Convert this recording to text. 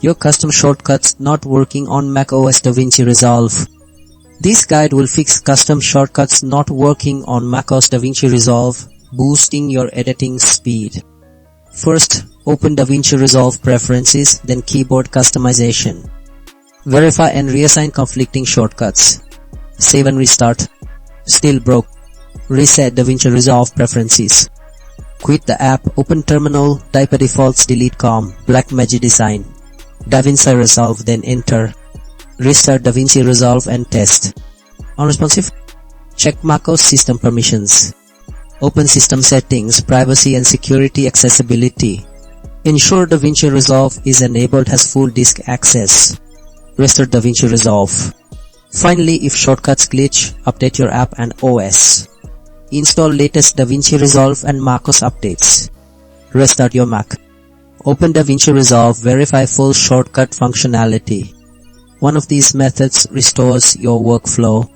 Your custom shortcuts not working on macOS DaVinci Resolve. This guide will fix custom shortcuts not working on macOS DaVinci Resolve, boosting your editing speed. First, open DaVinci Resolve Preferences, then Keyboard Customization. Verify and reassign conflicting shortcuts. Save and restart. Still broke. Reset DaVinci Resolve Preferences. Quit the app, open terminal, type a defaults delete com, black magic design. DaVinci Resolve, then enter. Restart DaVinci Resolve and test. Unresponsive? Check macOS system permissions. Open system settings, privacy and security accessibility. Ensure DaVinci Resolve is enabled has full disk access. Restart DaVinci Resolve. Finally, if shortcuts glitch, update your app and OS. Install latest DaVinci Resolve and macOS updates. Restart your Mac. Open DaVinci Resolve, verify full shortcut functionality. One of these methods restores your workflow.